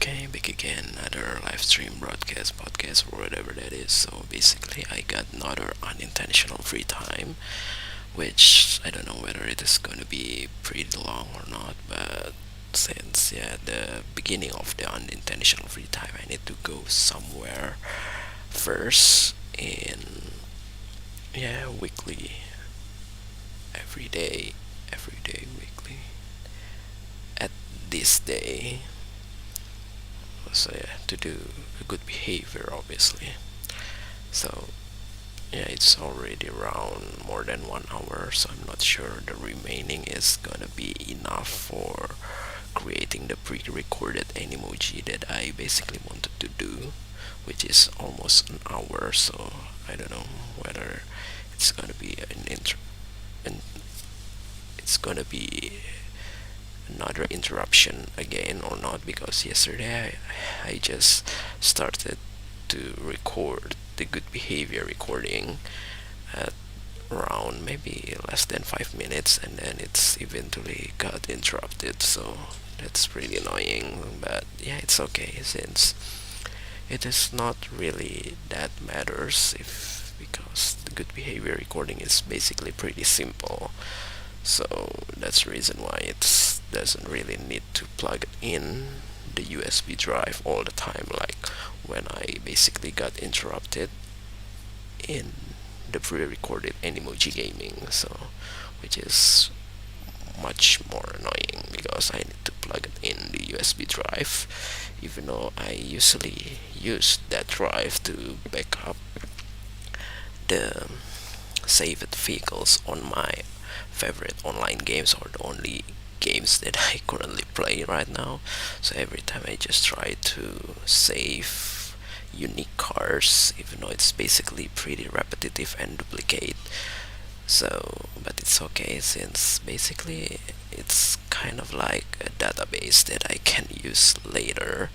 Okay, back again, another live stream broadcast, podcast, or whatever that is. So basically, I got another unintentional free time, which I don't know whether it is going to be pretty long or not, but since, yeah, the beginning of the unintentional free time, I need to go somewhere first in, yeah, weekly, every day, weekly, at this day. So, yeah, to do a good behavior, obviously. So yeah, it's already around more than 1 hour, so I'm not sure the remaining is gonna be enough for creating the pre-recorded Animoji that I basically wanted to do, which is almost an hour. So I don't know whether it's gonna be an it's gonna be another interruption again or not, because yesterday I just started to record the good behavior recording at around maybe less than 5 minutes, and then it's eventually got interrupted. So that's pretty annoying, but yeah, it's okay, since it is not really that matters, if because the good behavior recording is basically pretty simple. So that's the reason why it doesn't really need to plug it in the USB drive all the time, like when I basically got interrupted in the pre-recorded Animoji gaming. So which is much more annoying, because I need to plug it in the USB drive, even though I usually use that drive to back up the saved vehicles on my favorite online games, or the only games that I currently play right now. So every time I just try to save unique cars, even though it's basically pretty repetitive and duplicate. So, but it's okay, since basically it's kind of like a database that I can use later,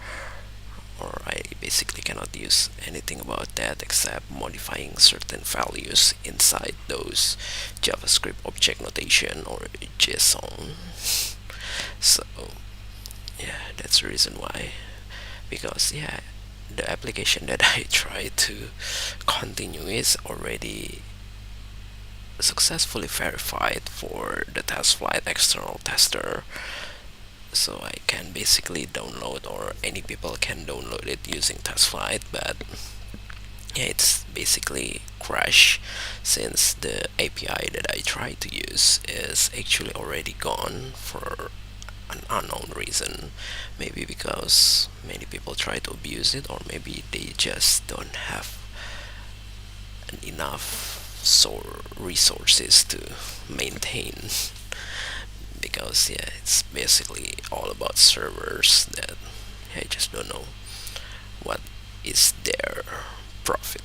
or I basically cannot use anything about that except modifying certain values inside those JavaScript object notation or JSON. So yeah, that's the reason why. Because yeah, the application that I try to continue is already successfully verified for the test flight external tester, so I can basically download, or any people can download it using test flight. But yeah, it's basically crash, since the API that I try to use is actually already gone for an unknown reason. Maybe because many people try to abuse it, or maybe they just don't have enough resources to maintain. Because yeah, it's basically all about servers that, I just don't know what is their profit,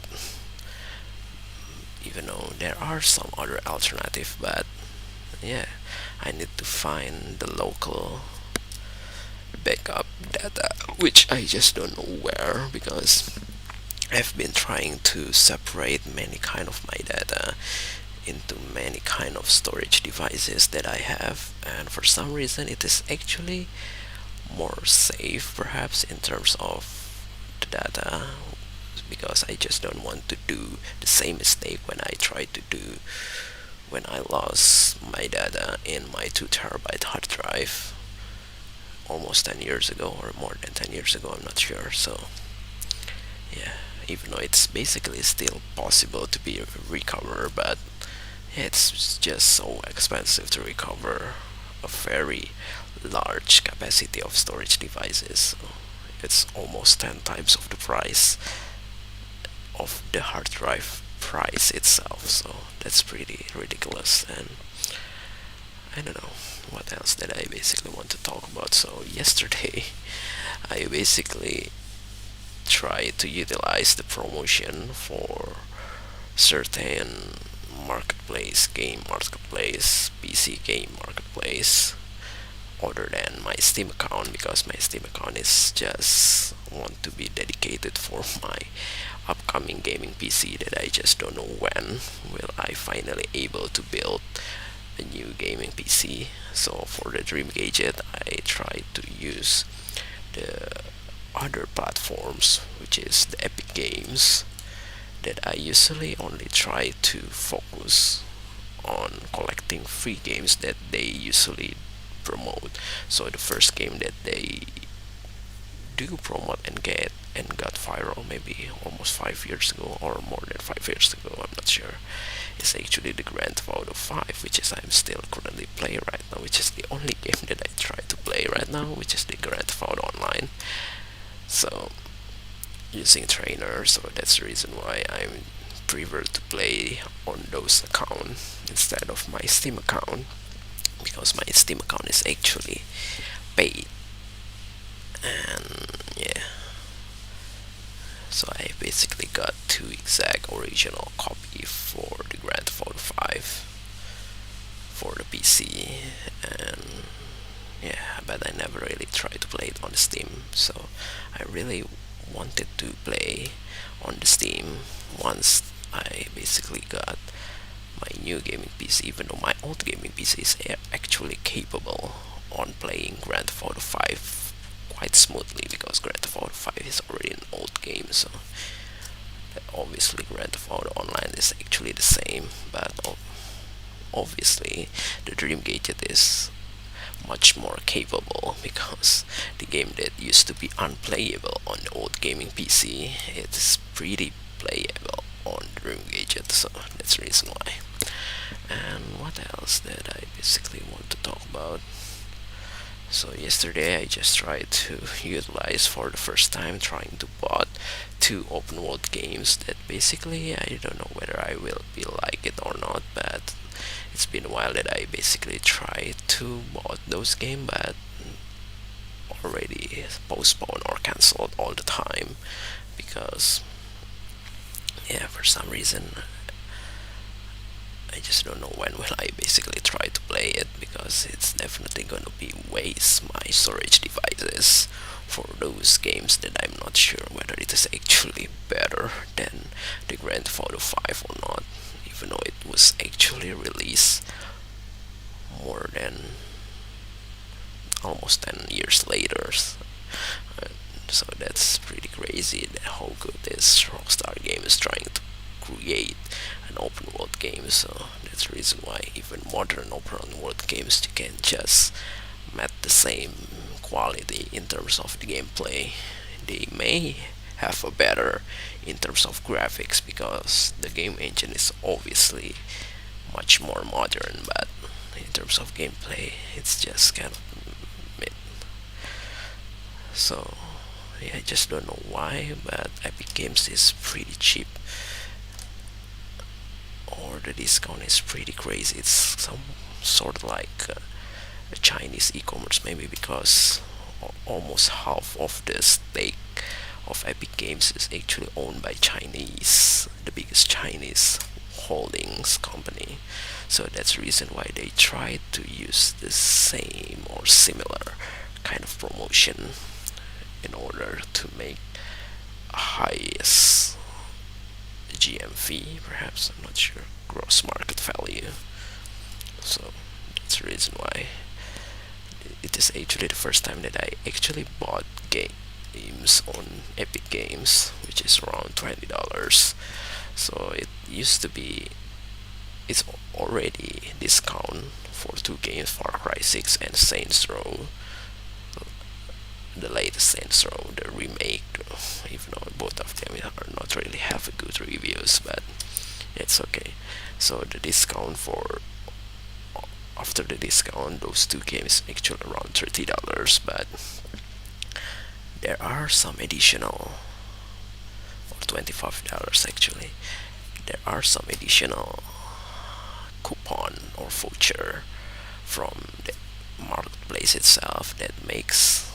even though there are some other alternative. But yeah, I need to find the local backup data, which I just don't know where, because I've been trying to separate many kind of my data into many kind of storage devices that I have, and for some reason it is actually more safe, perhaps, in terms of the data, because I just don't want to do the same mistake when I tried to do when I lost my data in my 2 terabyte hard drive almost 10 years ago, or more than 10 years ago, I'm not sure. So yeah, even though it's basically still possible to be recovered, but it's just so expensive to recover a very large capacity of storage devices. So it's almost 10 times of the price of the hard drive price itself. So that's pretty ridiculous. And I don't know what else that I basically want to talk about. So yesterday I basically tried to utilize the promotion for certain marketplace, game marketplace, PC game marketplace, other than my Steam account, because my Steam account is just want to be dedicated for my upcoming gaming PC that I just don't know when will I finally able to build a new gaming PC. So for the dream gadget, I tried to use the other platforms, which is the Epic Games, that I usually only try to focus on collecting free games that they usually promote. So the first game that they do promote and got viral maybe almost 5 years ago or more than 5 years ago, I'm not sure, is actually the Grand Theft Auto 5, which is I'm still currently playing right now, which is the only game that I try to play right now, which is the Grand Theft Auto Online. So using trainers, so that's the reason why I prefer to play on those accounts instead of my Steam account, because my Steam account is actually paid. And yeah, so I basically got two exact original copy for the Grand Theft Auto 5 for the PC, and yeah, but I never really tried to play it on Steam. So I really wanted to play on the Steam once I basically got my new gaming PC, even though my old gaming PC is actually capable on playing Grand Theft Auto 5 quite smoothly, because Grand Theft Auto 5 is already an old game. So obviously Grand Theft Auto Online is actually the same, but obviously the Dream Gadget is much more capable, because the game that used to be unplayable on the old gaming PC, it's pretty playable on the Dream Gadget. So that's the reason why. And what else that I basically want to talk about? So yesterday I just tried to utilize for the first time, trying to bought two open world games that basically I don't know whether I will be like it or not, but it's been a while that I basically tried to bought those games, but already postponed or cancelled all the time, because yeah, for some reason I just don't know when will I basically try to play it, because it's definitely gonna be waste my storage devices for those games that I'm not sure whether it is actually better than the Grand Theft Auto 5 or not, even though it was actually released more than almost 10 years later. Uh, So that's pretty crazy that how good this Rockstar game is trying to create an open world game. So that's the reason why even modern open world games, you can just met the same quality in terms of the gameplay. They may have a better in terms of graphics, because the game engine is obviously much more modern, but in terms of gameplay it's just kind of mid. So yeah, I just don't know why, but Epic Games is pretty cheap, or the discount is pretty crazy. It's some sort of like a Chinese e-commerce, maybe, because almost half of the stake of Epic Games is actually owned by Chinese, the biggest Chinese holdings company. So that's the reason why they try to use the same or similar kind of promotion in order to make a highest GMV, perhaps, I'm not sure, gross market value. So that's the reason why it is actually the first time that I actually bought games on Epic Games, which is around $20. So it used to be, it's already discount for two games, Far Cry 6 and Saints Row, the latest Saints Row, the remake, even though both of them are not really have a good reviews, but it's okay. So the discount for, after the discount, those two games actually around $30, but there are some additional, or $25 actually, there are some additional coupon or voucher from the marketplace itself that makes